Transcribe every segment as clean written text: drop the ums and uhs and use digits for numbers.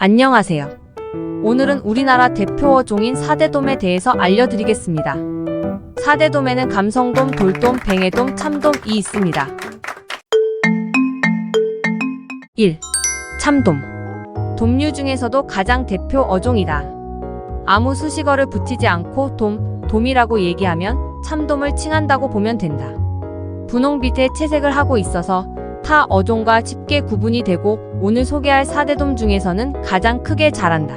안녕하세요. 오늘은 우리나라 대표 어종인 사대돔에 대해서 알려드리겠습니다. 사대돔에는 감성돔, 돌돔, 뱅에돔, 참돔이 있습니다. 1. 참돔. 돔류 중에서도 가장 대표 어종이다. 아무 수식어를 붙이지 않고 돔이라고 얘기하면 참돔을 칭한다고 보면 된다. 분홍 빛의 채색을 하고 있어서 타 어종과 쉽게 구분이 되고 오늘 소개할 사대돔 중에서는 가장 크게 자란다.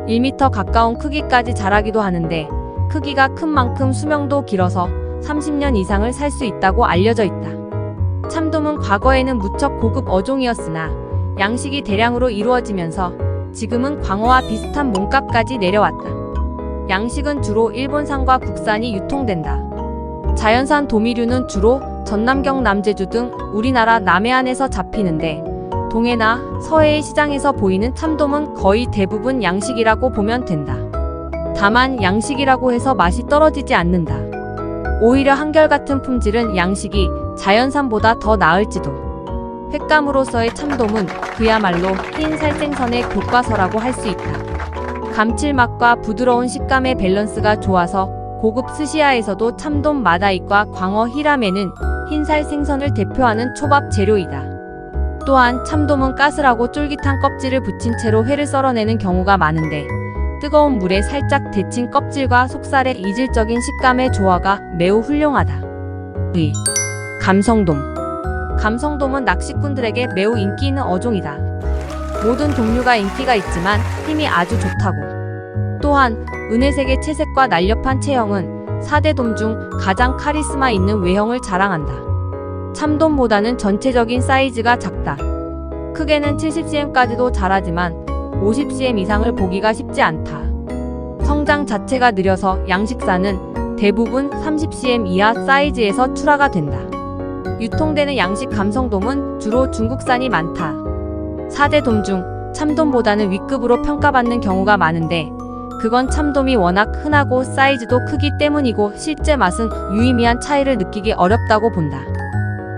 1m 가까운 크기까지 자라기도 하는데 크기가 큰 만큼 수명도 길어서 30년 이상을 살 수 있다고 알려져 있다. 참돔은 과거에는 무척 고급 어종이었으나 양식이 대량으로 이루어지면서 지금은 광어와 비슷한 몸값까지 내려왔다. 양식은 주로 일본산과 국산이 유통된다. 자연산 도미류는 주로 전남, 경남, 제주 등 우리나라 남해안에서 잡히는데 동해나 서해의 시장에서 보이는 참돔은 거의 대부분 양식이라고 보면 된다. 다만 양식이라고 해서 맛이 떨어지지 않는다. 오히려 한결같은 품질은 양식이 자연산보다 더 나을지도. 횟감으로서의 참돔은 그야말로 흰 살생선의 교과서라고 할 수 있다. 감칠맛과 부드러운 식감의 밸런스가 좋아서 고급 스시야에서도 참돔 마다이과 광어 히라메는 흰살 생선을 대표하는 초밥 재료이다. 또한 참돔은 가스라고 쫄깃한 껍질을 붙인 채로 회를 썰어내는 경우가 많은데 뜨거운 물에 살짝 데친 껍질과 속살의 이질적인 식감의 조화가 매우 훌륭하다. 2. 감성돔. 감성돔은 낚시꾼들에게 매우 인기 있는 어종이다. 모든 종류가 인기가 있지만 힘이 아주 좋다고. 또한 은혜색의 채색과 날렵한 체형은 사대돔 중 가장 카리스마 있는 외형을 자랑한다. 참돔보다는 전체적인 사이즈가 작다. 크게는 70cm까지도 자라지만 50cm 이상을 보기가 쉽지 않다. 성장 자체가 느려서 양식사는 대부분 30cm 이하 사이즈에서 출하가 된다. 유통되는 양식 감성돔은 주로 중국산이 많다. 사대돔 중 참돔보다는 W급으로 평가받는 경우가 많은데 그건 참돔이 워낙 흔하고 사이즈도 크기 때문이고 실제 맛은 유의미한 차이를 느끼기 어렵다고 본다.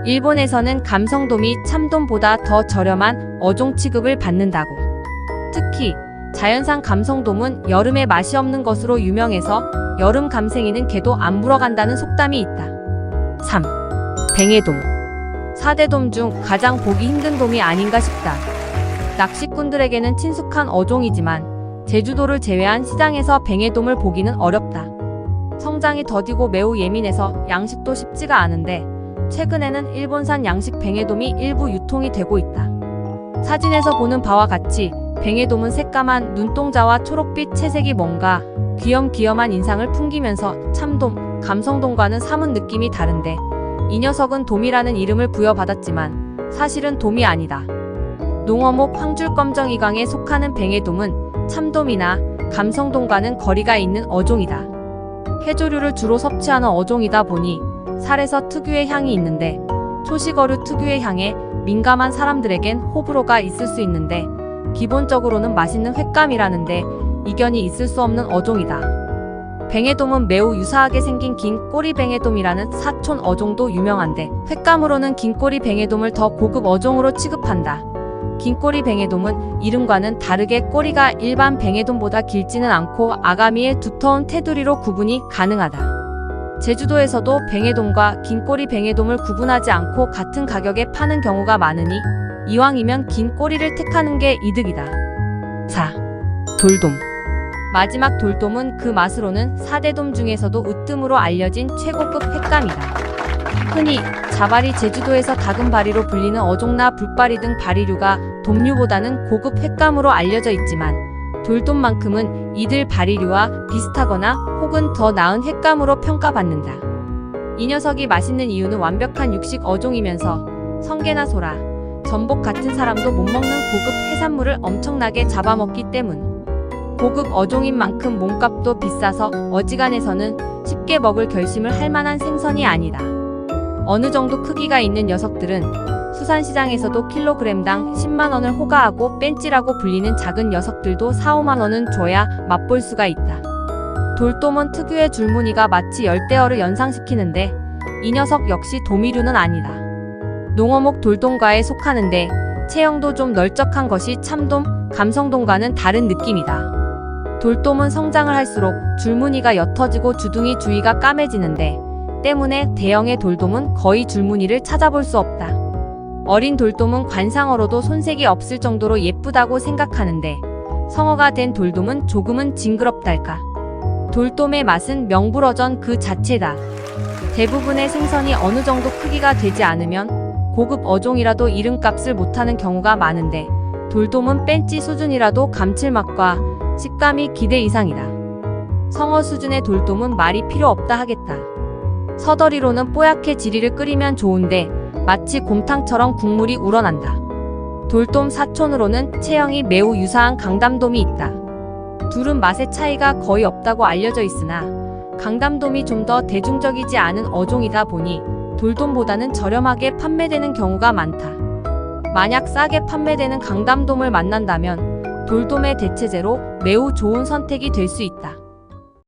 일본에서는 감성돔이 참돔보다 더 저렴한 어종 취급을 받는다고. 특히 자연산 감성돔은 여름에 맛이 없는 것으로 유명해서 여름 감생이는 개도 안 물어간다는 속담이 있다. 3. 뱅에돔. 사대돔 중 가장 보기 힘든 돔이 아닌가 싶다. 낚시꾼들에게는 친숙한 어종이지만 제주도를 제외한 시장에서 뱅에돔을 보기는 어렵다. 성장이 더디고 매우 예민해서 양식도 쉽지가 않은데 최근에는 일본산 양식 뱅에돔이 일부 유통이 되고 있다. 사진에서 보는 바와 같이 뱅에돔은 새까만 눈동자와 초록빛 채색이 뭔가 귀염귀염한 인상을 풍기면서 참돔, 감성돔과는 사뭇 느낌이 다른데 이 녀석은 돔이라는 이름을 부여받았지만 사실은 돔이 아니다. 농어목 황줄검정이강에 속하는 뱅에돔은 참돔이나 감성돔과는 거리가 있는 어종이다. 해조류를 주로 섭취하는 어종이다 보니 살에서 특유의 향이 있는데 초식어류 특유의 향에 민감한 사람들에겐 호불호가 있을 수 있는데 기본적으로는 맛있는 횟감이라는데 이견이 있을 수 없는 어종이다. 뱅에돔은 매우 유사하게 생긴 긴 꼬리 뱅에돔이라는 사촌 어종도 유명한데 횟감으로는 긴 꼬리 뱅에돔을 더 고급 어종으로 취급한다. 긴 꼬리 뱅에돔은 이름과는 다르게 꼬리가 일반 뱅에돔보다 길지는 않고 아가미의 두터운 테두리로 구분이 가능하다. 제주도에서도 뱅에돔과 긴 꼬리 뱅에돔을 구분하지 않고 같은 가격에 파는 경우가 많으니 이왕이면 긴 꼬리를 택하는 게 이득이다. 4. 돌돔. 마지막 돌돔은 그 맛으로는 사대돔 중에서도 으뜸으로 알려진 최고급 횟감이다. 흔히 자바리, 제주도에서 다금바리로 불리는 어종나 불바리 등 바리류가 돔류보다는 고급 횟감으로 알려져 있지만 돌돔만큼은 이들 바리류와 비슷하거나 혹은 더 나은 횟감으로 평가받는다. 이 녀석이 맛있는 이유는 완벽한 육식 어종이면서 성게나 소라, 전복 같은 사람도 못 먹는 고급 해산물을 엄청나게 잡아먹기 때문. 고급 어종인 만큼 몸값도 비싸서 어지간해서는 쉽게 먹을 결심을 할 만한 생선이 아니다. 어느 정도 크기가 있는 녀석들은 수산시장에서도 킬로그램당 10만원을 호가하고 뺀찌라고 불리는 작은 녀석들도 4, 5만원은 줘야 맛볼 수가 있다. 돌돔은 특유의 줄무늬가 마치 열대어를 연상시키는데 이 녀석 역시 도미류는 아니다. 농어목 돌돔과에 속하는데 체형도 좀 널쩍한 것이 참돔, 감성돔과는 다른 느낌이다. 돌돔은 성장을 할수록 줄무늬가 옅어지고 주둥이 주위가 까매지는데 때문에 대형의 돌돔은 거의 줄무늬를 찾아볼 수 없다. 어린 돌돔은 관상어로도 손색이 없을 정도로 예쁘다고 생각하는데 성어가 된 돌돔은 조금은 징그럽달까. 돌돔의 맛은 명불허전 그 자체다. 대부분의 생선이 어느 정도 크기가 되지 않으면 고급 어종이라도 이름값을 못하는 경우가 많은데 돌돔은 뺀찌 수준이라도 감칠맛과 식감이 기대 이상이다. 성어 수준의 돌돔은 말이 필요 없다 하겠다. 서더리로는 뽀얗게 지리를 끓이면 좋은데 마치 곰탕처럼 국물이 우러난다. 돌돔 사촌으로는 체형이 매우 유사한 강담돔이 있다. 둘은 맛의 차이가 거의 없다고 알려져 있으나 강담돔이 좀 더 대중적이지 않은 어종이다 보니 돌돔보다는 저렴하게 판매되는 경우가 많다. 만약 싸게 판매되는 강담돔을 만난다면 돌돔의 대체제로 매우 좋은 선택이 될 수 있다.